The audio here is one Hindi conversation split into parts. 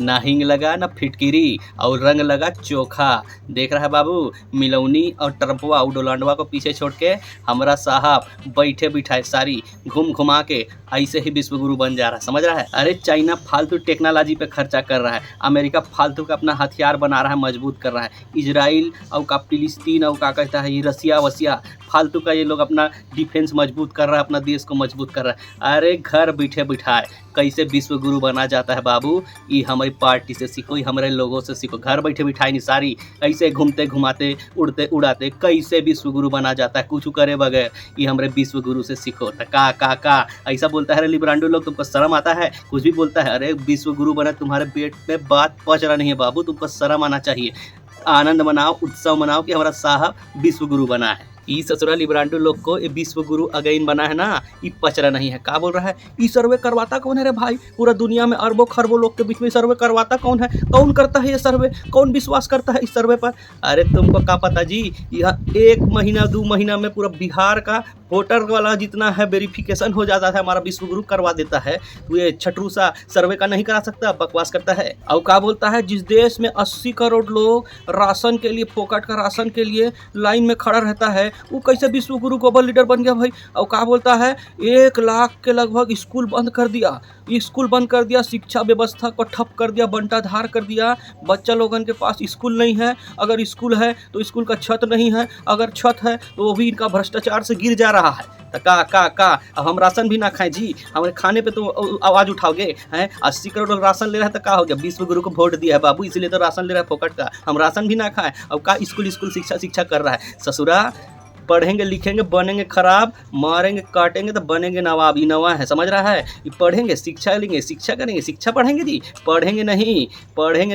ना हिंग लगा ना फिटकिरी और रंग लगा चोखा। देख रहा है बाबू, मिलौनी और टरपुआ और डोलांडवा को पीछे छोड़ के हमारा साहब बैठे बिठाए सारी घूम घुमा के ऐसे ही विश्व गुरु बन जा रहा है, समझ रहा है। अरे चाइना फालतू टेक्नोलॉजी पे खर्चा कर रहा है, अमेरिका फालतू का अपना हथियार बना रहा है, मजबूत कर रहा है, इजराइल और का फिलिस्तीन और का कहता है ये रसिया वसिया फालतू का ये लोग अपना डिफेंस मजबूत कर रहा है, अपना देश को मजबूत कर रहा है। अरे घर बैठे बिठाए कैसे विश्व गुरु बना जाता है बाबू, ये हमारी पार्टी से सीखो, ये हमारे लोगों से सीखो। घर बैठे बिठाए नहीं सारी ऐसे घूमते घुमाते उड़ते उड़ाते कैसे विश्व गुरु बना जाता है कुछ करे बगैर, ये हमारे विश्व गुरु से सीखो। तो का ऐसा बोलता है लिब्रांडो लोग, तुमको शर्म आता है? कुछ भी बोलता है। अरे विश्व गुरु बना, तुम्हारे पेट में बात पच रहा नहीं है बाबू, तुमको शर्म आना चाहिए। आनंद मनाओ, उत्सव मनाओ कि हमारा साहब विश्व गुरु बना है। ई ससुरा लिब्रांडो लोग को ये विश्व गुरु अगेन बना है ना, ये पचरा नहीं है। क्या बोल रहा है? ये सर्वे करवाता कौन है रे भाई? पूरा दुनिया में अरबों खरबों लोग के बीच में सर्वे करवाता कौन है? कौन करता है ये सर्वे? कौन विश्वास करता है इस सर्वे पर? अरे तुमको क्या पता जी, यह 1 महीना 2 महीना में पूरा बिहार का वोटर वाला जितना है वेरिफिकेशन हो जाता है, हमारा विश्व गुरु करवा देता है। तो ये छटरूसा सर्वे का नहीं करा सकता, बकवास करता है। और क्या बोलता है, जिस देश में 80 करोड़ लोग राशन के लिए, फोकट का राशन के लिए लाइन में खड़ा रहता है, वो कैसे विश्व गुरु ग्लोबल लीडर बन गया भाई? और क्या बोलता है, 1 लाख के लगभग स्कूल बंद कर दिया, स्कूल बंद कर दिया, शिक्षा व्यवस्था को ठप कर दिया, बंटाधार कर दिया। बच्चा लोगन के पास स्कूल नहीं है, अगर स्कूल है तो स्कूल का छत नहीं है, अगर छत है तो वो भी इनका भ्रष्टाचार से गिर जा रहा है। तो का अब हम राशन भी ना खाएं जी, हमारे खाने पे तो आवाज़ उठाओगे हैं? 80 करोड़ लोग राशन ले रहा है तो क्या हो गया? विश्व गुरु को वोट दिया है बाबू, इसीलिए तो राशन ले रहा है फोकट का। हम राशन भी ना खाएं, अब का स्कूल शिक्षा कर रहा है। ससुरा पढ़ेंगे लिखेंगे बनेंगे खराब, मारेंगे काटेंगे तो बनेंगे नवाब। ये नवा है, समझ रहा है? ये पढ़ेंगे शिक्षा लेंगे, शिक्षा करेंगे, शिक्षा पढ़ेंगे जी, पढ़ेंगे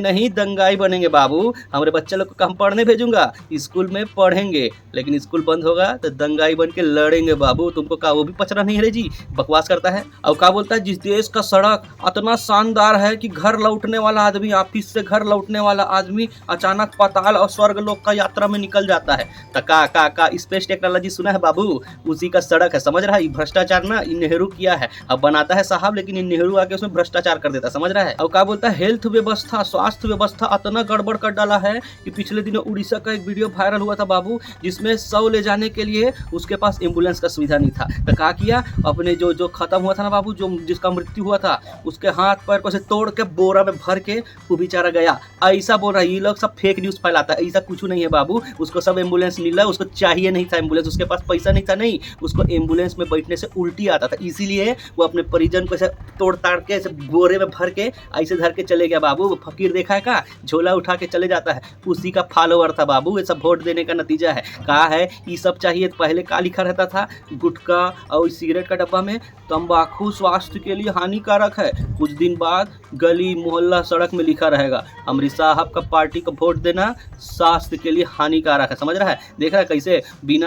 नहीं दंगाई बनेंगे बाबू। हमारे बच्चे लोग को हम पढ़ने भेजूंगा, स्कूल में पढ़ेंगे, लेकिन स्कूल बंद होगा तो दंगाई बन के लड़ेंगे बाबू। तुमको का वो भी पचरा नहीं है जी, बकवास करता है। और क्या बोलता है, जिस देश का सड़क इतना शानदार है कि घर लौटने वाला आदमी, ऑफिस से घर लौटने वाला आदमी अचानक पाताल और स्वर्ग लोक का यात्रा में निकल जाता है। तो का स्पेस टेक्नोलॉजी सुना है बाबू, उसी का सड़क है, समझ रहा है? भ्रष्टाचार ना नेहरू किया है, अब बनाता है साहब, लेकिन नेहरू आके उसमें भ्रष्टाचार कर देता, समझ रहा है? और क्या बोलता है, हेल्थ व्यवस्था, स्वास्थ्य व्यवस्था इतना गड़बड़ कर डाला है कि पिछले दिनों उड़ीसा का एक वीडियो वायरल हुआ था बाबू, जिसमें 100 ले जाने के लिए उसके पास एम्बुलेंस का सुविधा नहीं था। तो क्या किया, अपने जो खत्म हुआ था ना बाबू, जो जिसका मृत्यु हुआ था, उसके हाथ पैर को से तोड़ के बोरा में भर के वो बेचारा गया। ऐसा बोल रहा है, ये लोग सब फेक न्यूज फैलाता है, ऐसा कुछ नहीं है बाबू। उसको सब एम्बुलेंस मिला, उसको चाहिए नहीं था एम्बुलेंस, उसके पास पैसा नहीं था, नहीं, उसको एम्बुलेंस में बैठने से उल्टी आता था, इसीलिए वो अपने परिजन को ऐसे तोड़ ताड़ के ऐसे बोरे में भर के ऐसे धर के चले गया बाबू। वो फकीर देखा है का, झोला उठा के चले जाता है, उसी का फॉलोअर था बाबू। ये सब वोट देने का नतीजा है। कहा है ये सब चाहिए, पहले का लिखा रहता था, गुटखा और सिगरेट का डब्बा में तंबाकू स्वास्थ्य के लिए हानिकारक है, कुछ दिन बाद गली मोहल्ला सड़क में लिखा रहेगा, अमृत साहब का पार्टी को वोट देना स्वास्थ्य के लिए हानिकारक है, समझ रहा है? देख रहा है कैसे बिना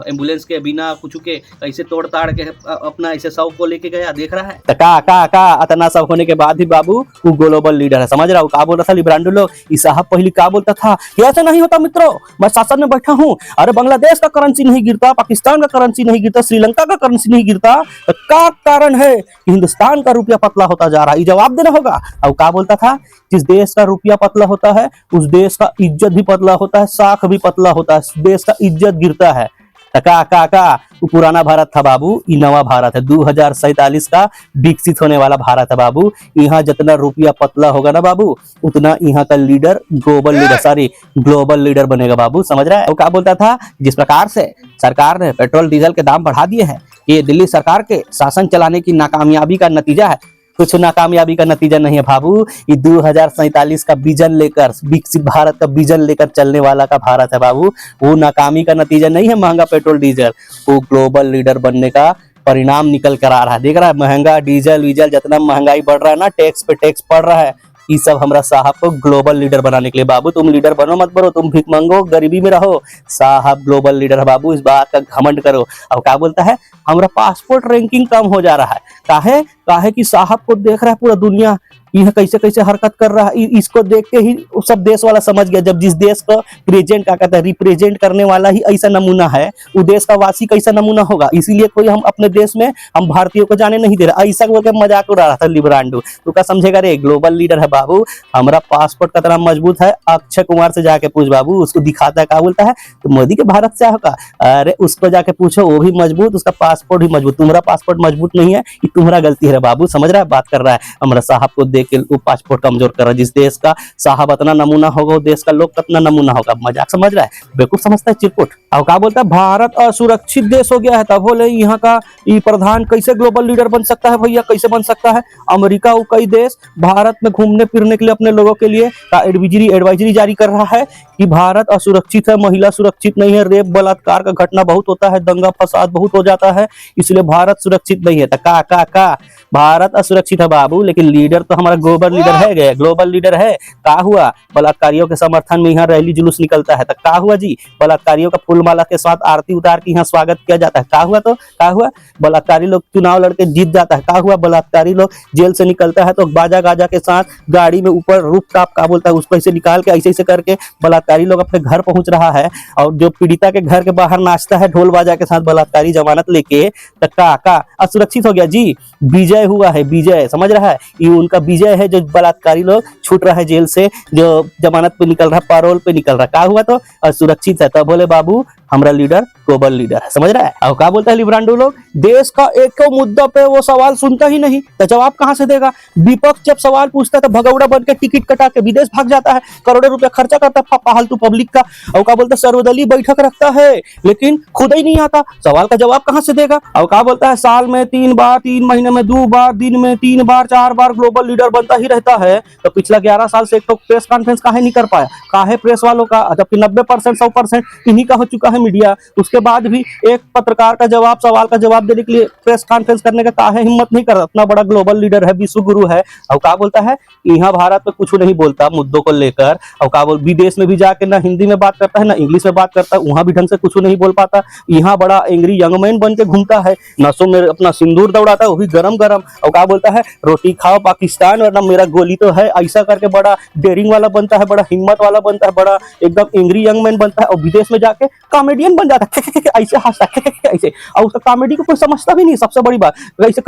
एम्बुलेंस के, बिना कुछ के कैसे तोड़ ताड़ के अपना ऐसे शव को लेके गया, देख रहा है? तो का इतना सब होने के बाद भी बाबू वो ग्लोबल लीडर है, समझ रहा हूँ? क्या बोल रहा था लिब्रांडो लोग, ये साहब पहले क्या बोलता था, ऐसा नहीं होता मित्रों, मैं शासन में बैठा हूँ, अरे बांग्लादेश का करेंसी नहीं गिरता, पाकिस्तान का करेंसी नहीं गिरता, श्रीलंका का करेंसी नहीं गिरता, तो क्या कारण है कि हिंदुस्तान का रुपया पतला होता जा रहा है? ये जवाब देना होगा। और क्या बोलता था, जिस देश का रुपया पतला होता है उस देश का इज्जत भी पतला होता है, साख भी पतला होता है, देश का इज्जत गिरता है। का वो पुराना भारत था बाबू, ये नवा भारत है, 2047 का विकसित होने वाला भारत है बाबू। यहाँ जितना रुपया पतला होगा ना बाबू, उतना यहाँ का लीडर ग्लोबल लीडर बनेगा बाबू, समझ रहा है? वो क्या बोलता था, जिस प्रकार से सरकार ने पेट्रोल डीजल के दाम बढ़ा दिए हैं, ये दिल्ली सरकार के शासन चलाने की नाकामयाबी का नतीजा है। कुछ नाकामयाबी का नतीजा नहीं है बाबू, ये 2047 का विजन लेकर, विकसित भारत का विजन लेकर चलने वाला का भारत है बाबू। वो नाकामी का नतीजा नहीं है महंगा पेट्रोल डीजल, वो ग्लोबल लीडर बनने का परिणाम निकल कर आ रहा है। देख रहा है, महंगा डीजल वीजल जितना महंगाई बढ़ रहा है ना, टैक्स पे टैक्स पड़ रहा है, ये सब हमारा साहब को ग्लोबल लीडर बनाने के लिए बाबू। तुम लीडर बनो मत बनो, तुम भीख मांगो गरीबी में रहो, साहब ग्लोबल लीडर है बाबू, इस बात का घमंड करो। अब क्या बोलता है, हमारा पासपोर्ट रैंकिंग कम हो जा रहा है, काहे कि साहब को देख रहा है पूरा दुनिया, यह कैसे कैसे हरकत कर रहा है। इसको देख के ही सब देश वाला समझ गया, जब जिस देश को प्रेजेंट क्या कहता है रिप्रेजेंट करने वाला ही ऐसा नमूना है, वो देश का वासी कैसा नमूना होगा। इसीलिए कोई हम अपने देश में हम भारतीयों को जाने नहीं दे रहा, ऐसा बोल के मजाक उड़ा रहा था लिब्रांडो। तो क्या समझेगा रे, ग्लोबल लीडर है बाबू। हमारा पासपोर्ट कितना मजबूत है, अक्षय कुमार से जाके पूछ बाबू, उसको दिखाता है क्या बोलता है, तो मोदी के भारत से होगा। अरे उसको जाके पूछो, वो भी मजबूत, उसका पासपोर्ट भी मजबूत। तुम्हारा पासपोर्ट मजबूत नहीं है, ये तुम्हारा गलती है बाबू, समझ रहा है, बात कर रहा है। हमारा साहब को देख के वो पासपोर्ट कमजोर कर रहा है। जिस देश का साहब इतना नमूना होगा, वो देश का लोग कितना नमूना होगा। मजाक समझ रहा है, बेवकूफ समझता है, चिरकुट। और क्या बोलता है, भारत असुरक्षित देश हो गया है। तब बोले यहाँ का ये प्रधान कैसे ग्लोबल लीडर बन सकता है भैया, कैसे बन सकता है। अमेरिका वो कई देश भारत में घूमने फिरने के लिए अपने लोगों के लिए एडवाइजरी जारी कर रहा है कि भारत असुरक्षित है, महिला सुरक्षित नहीं है, रेप बलात्कार का घटना बहुत होता है, दंगा फसाद बहुत हो जाता है, इसलिए भारत सुरक्षित नहीं है। तो का भारत असुरक्षित है बाबू, लेकिन लीडर तो हमारा ग्लोबल लीडर है गए, ग्लोबल लीडर है। का हुआ, बलात्कारियों के समर्थन में यहाँ रैली जुलूस निकलता है। तो का हुआ जी, बलात्कारियों का फूलमाला के साथ आरती उतार के यहाँ स्वागत किया जाता है। का हुआ, तो का हुआ, बलात्कारी लोग चुनाव लड़के जीत जाता है। का हुआ, बलात्कारी लोग जेल से निकलता है तो बाजा गाजा के साथ गाड़ी में ऊपर रूफ टॉप का बोलता है उसको ऐसे निकाल के ऐसे करके बलात्कारी लोग अपने घर पहुंच रहा है। और जो पीड़िता के घर के बाहर नाचता है ढोल बाजा के साथ बलात्कारी जमानत लेके, तो का असुरक्षित हो गया जी। विजय हुआ है, विजय समझ रहा है, ये उनका विजय है जो बलात्कारी लोग छूट रहा है जेल से, जो जमानत पे निकल रहा है, पैरोल पे निकल रहा है। का हुआ, तो असुरक्षित है। तब बोले बाबू हमारा लीडर ग्लोबल लीडर है, समझ रहा है। और क्या बोलता है लिब्रांडो लोग, देश का एक मुद्दा पे वो सवाल सुनता ही नहीं, तो जवाब कहां से देगा। विपक्ष जब सवाल पूछता है तो भगौड़ा बन के टिकट कटा के विदेश भाग जाता है, करोड़ों रुपया खर्चा करता है फालतू पब्लिक का। और क्या बोलता है, सर्वदलीय बैठक रखता है लेकिन खुद ही नहीं आता, सवाल का जवाब कहां से देगा। और क्या बोलता है, साल में 3 बार, 3 महीने में 2 बार, दिन में 3 बार, 4 बार ग्लोबल लीडर बनता ही रहता है। तो पिछला 11 साल से एक तो प्रेस कॉन्फ्रेंस काहे नहीं कर पाया, काहे प्रेस वालों का, जबकि 90% 100% इन्हीं का हो चुका है मीडिया। उसके बाद भी एक पत्रकार का जवाब, सवाल का जवाब देने के लिए प्रेस कॉन्फ्रेंस करने का काहे हिम्मत नहीं कर रहा। इतना बड़ा ग्लोबल लीडर है, विश्व गुरु है। और क्या बोलता है, यहाँ भारत में कुछ नहीं बोलता मुद्दों को लेकर। और क्या बोल, विदेश में भी जाके ना हिंदी में बात करता है ना इंग्लिश में बात करता है, वहां भी ढंग से कुछ नहीं बोल पाता। यहाँ बड़ा एंग्री यंग मैन बन के घूमता है, नसों में अपना सिंदूर दौड़ाता है, वो भी गरम गरम। और क्या बोलता है, रोटी खाओ पाकिस्तान वरना मेरा गोली तो है, ऐसा करके बड़ा डेयरिंग वाला बनता है, बड़ा हिम्मत वाला बनता है, बड़ा एकदम एंग्री यंग मैन बनता है। और विदेश में जाके कॉमेडियन बन जाता है, ऐसे हंसता ऐसे, और उसका कॉमेडी को कोई समझता भी नहीं। सबसे बड़ी बात, ऐसे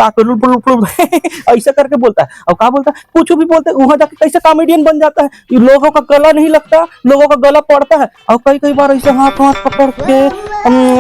ऐसे करके बोलता है। और क्या बोलता है, कुछ भी बोलते हैं, वहां जाके कैसे कॉमेडियन बन जाता है। लोगों का गला नहीं लगता, लोगों का गला पड़ता है। और कई बार ऐसे हाथ पकड़ के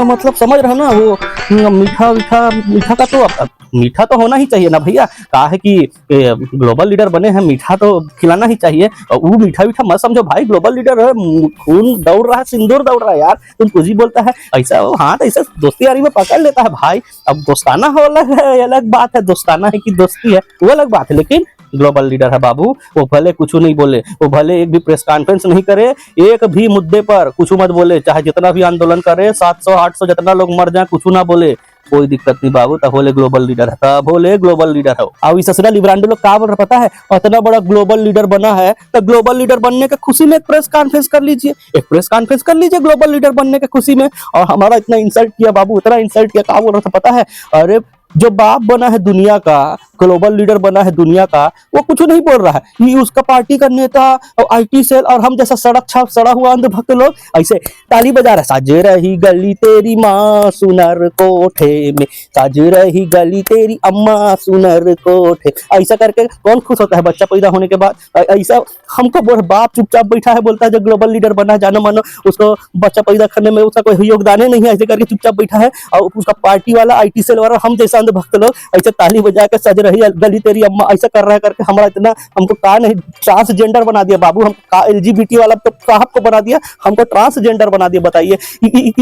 मतलब समझ रहे ना, वो मीठा मीठा मीठा का तो मीठा तो होना ही चाहिए ना भैया। कहा है कि ग्लोबल लीडर बने हैं, मीठा तो खिलाना ही चाहिए। और वो मीठा मीठा मत समझो भाई, ग्लोबल लीडर है, खून दौड़ रहा है, सिंदूर दौड़ रहा है यार, तुम कुछ ही बोलता है ऐसा। हाँ तो ऐसा दोस्ती यारी में पकड़ लेता है भाई। अब दोस्ताना हो अलग बात है, दोस्ताना है कि दोस्ती है वो अलग बात है, लेकिन ग्लोबल लीडर है बाबू। वो भले कुछ नहीं बोले, वो भले एक भी प्रेस कॉन्फ्रेंस नहीं करे, एक भी मुद्दे पर कुछ मत बोले, चाहे जितना भी आंदोलन करे, 700-800 जितना लोग मर जाए, कुछ ना बोले, कोई दिक्कत नहीं बाबू। तब बोले ग्लोबल लीडर है, तब बोले ग्लोबल लीडर है। अब इस ससुरा लिब्रांडो लोग क्या बोल रहा पता है, इतना बड़ा ग्लोबल लीडर बना है तो ग्लोबल लीडर बनने के खुशी में एक प्रेस कॉन्फ्रेंस कर लीजिए, एक प्रेस कॉन्फ्रेंस कर लीजिए ग्लोबल लीडर बनने के खुशी में। और हमारा इतना इंसल्ट किया बाबू, इतना इंसल्ट किया। क्या बोल रहा था पता है, अरे जो बाप बना है दुनिया का, ग्लोबल लीडर बना है दुनिया का, वो कुछ नहीं बोल रहा है। ये उसका पार्टी का नेता और आईटी सेल और हम जैसा सड़क छाप सड़ा हुआ अंधभक्त लोग ऐसे ताली बजा रहे, साज रही गली तेरी माँ सुनर कोठे में, साज रही गली तेरी अम्मा सुनर कोठे, ऐसा करके कौन खुश होता है बच्चा पैदा होने के बाद। ऐसा हमको बाप चुपचाप बैठा है, बोलता है जो ग्लोबल लीडर बना है, जानो मानो उसको बच्चा पैदा करने में उसका कोई योगदान नहीं है, ऐसे करके चुपचाप बैठा है। और उसका पार्टी वाला आईटी सेल वाला हम जैसा भक्त लोग ऐसे ताली बजा के सज रही गली तेरी अम्मा ऐसा कर रहा है करके हमारा इतना, हमको कहा नहीं ट्रांसजेंडर बना दिया बाबू, हम एलजीबीटी वाला तो साहब को बना दिया, हमको ट्रांसजेंडर बना दिया। बताइए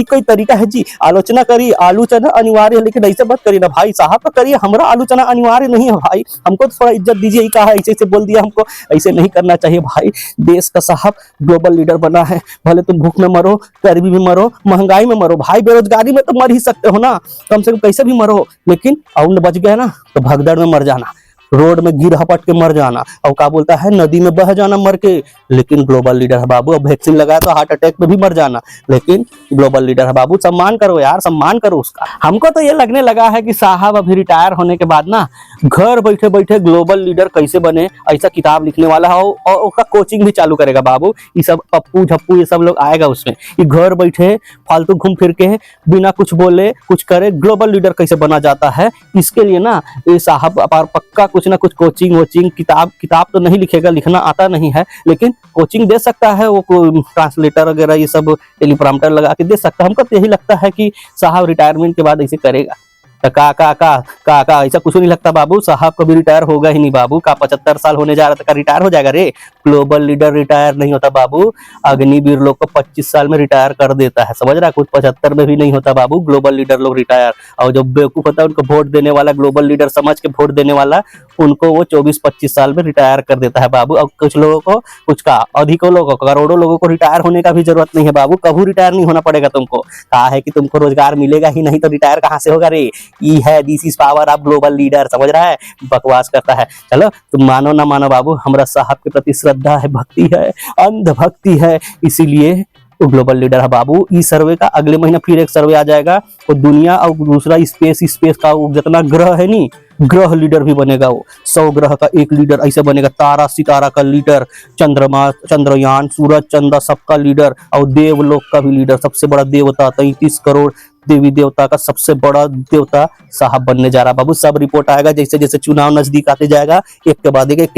कोई तरीका है जी। आलोचना करिए, आलोचना अनिवार्य है, लेकिन ऐसे मत करिए ना भाई, साहब का करिए, हमारा आलोचना अनिवार्य नहीं है भाई, हमको थोड़ा इज्जत दीजिए। कहा ऐसे ऐसे बोल दिया, हमको ऐसे नहीं करना चाहिए भाई। देश का साहब ग्लोबल लीडर बना है, भले तुम भूख में मरो, गरीबी में मरो, महंगाई में मरो भाई, बेरोजगारी में तो मर ही सकते हो ना, कम से कम कैसे भी मरो, लेकिन और बच गया ना तो भगदड़ में मर जाना। रोड में गिर हपट के मर जाना, और क्या बोलता है नदी में बह जाना मर के, लेकिन ग्लोबल लीडर है बाबू। अब वैक्सीन लगाया तो हार्ट अटैक में भी मर जाना, लेकिन ग्लोबल लीडर है बाबू। सम्मान करो यार, सम्मान करो उसका। हमको तो ये लगने लगा है कि साहब अभी रिटायर होने के बाद ना घर बैठे बैठे ग्लोबल लीडर कैसे बने ऐसा किताब लिखने वाला है, और उसका कोचिंग भी चालू करेगा बाबू। ये सब पप्पू झप्पू ये सब लोग आएगा उसमें, ये घर बैठे फालतू घूम फिर के बिना कुछ बोले कुछ करे ग्लोबल लीडर कैसे बना जाता है। इसके लिए ना ये साहब पक्का कुछ ना कुछ कोचिंग वोचिंग किताब तो नहीं लिखेगा, लिखना आता नहीं है, लेकिन कोचिंग दे सकता है वो, ट्रांसलेटर वगैरह ये सब टेलीप्रॉम्प्टर लगा के दे सकता है। हमको तो यही लगता है कि साहब रिटायरमेंट के बाद ऐसे करेगा। तो का ऐसा कुछ नहीं लगता बाबू, साहब कभी रिटायर होगा ही नहीं बाबू। का 75 साल होने जा रहा था, का रिटायर हो जाएगा रे? ग्लोबल लीडर रिटायर नहीं होता बाबू, अग्निवीर लोग को 25 साल में रिटायर कर देता है, समझ रहा है? कुछ 75 में भी नहीं होता बाबू ग्लोबल लीडर लोग रिटायर। और जो बेवकूफ होता है उनको वोट देने वाला, ग्लोबल लीडर समझ के वोट देने वाला, उनको वो 24-25 साल में रिटायर कर देता है बाबू। और कुछ लोगों को, कुछ का अधिकों लोगों को, करोड़ों लोगों को रिटायर होने का भी जरूरत नहीं है बाबू। कभी रिटायर नहीं होना पड़ेगा तुमको। कहा है कि तुमको रोजगार मिलेगा ही नहीं तो रिटायर कहाँ से होगा रे? ये है this is power of global leader, समझ रहा है? बकवास करता है। चलो तुम मानो ना मानो बाबू, हमारा साहब के प्रति श्रद्धा है, भक्ति है, अंधभक्ति है, इसीलिए वो ग्लोबल लीडर है बाबू। इस सर्वे का अगले महीना फिर एक सर्वे आ जाएगा, वो दुनिया और दूसरा स्पेस का जितना ग्रह है नी, ग्रह लीडर भी बनेगा वो। 100 ग्रह का एक लीडर ऐसे बनेगा, तारा सितारा का लीडर, चंद्रमा चंद्रयान सूरज चंद्र सबका लीडर, और देवलोक का भी लीडर। सबसे बड़ा देवता 33 करोड़ देवी देवता का सबसे बड़ा देवता साहब बनने जा रहा बाबू। सब रिपोर्ट आएगा जैसे जैसे चुनाव नजदीक आते जाएगा, एक के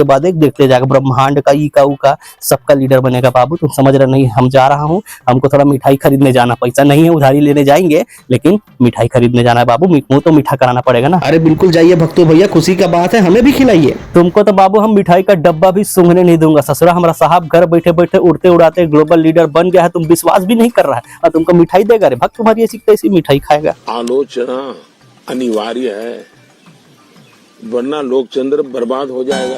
बाद एक देखते जाएगा। ब्रह्मांड का ई का ऊ का सबका लीडर बनेगा बाबू। तुम समझ रहे नहीं? हम जा रहा हूँ, हमको थोड़ा मिठाई खरीदने जाना, पैसा नहीं है उधारी लेने जाएंगे, लेकिन मिठाई खरीदने जाना है बाबू। मुंह तो मीठा कराना पड़ेगा ना। अरे बिल्कुल जाइए भक्तों भैया, खुशी का बात है, हमें भी खिलाइए। तुमको तो बाबू हम मिठाई का डब्बा भी सूंघने नहीं दूंगा। ससुरा हमारा साहब घर बैठे बैठे उड़ते उड़ाते ग्लोबल लीडर बन गया है, तुम विश्वास भी नहीं कर रहा है और तुमको मिठाई देगा रे? भक्त तुम्हारी ऐसी कैसी मिठाई खाएगा? आलोचना अनिवार्य है, वरना लोकतंत्र बर्बाद हो जाएगा।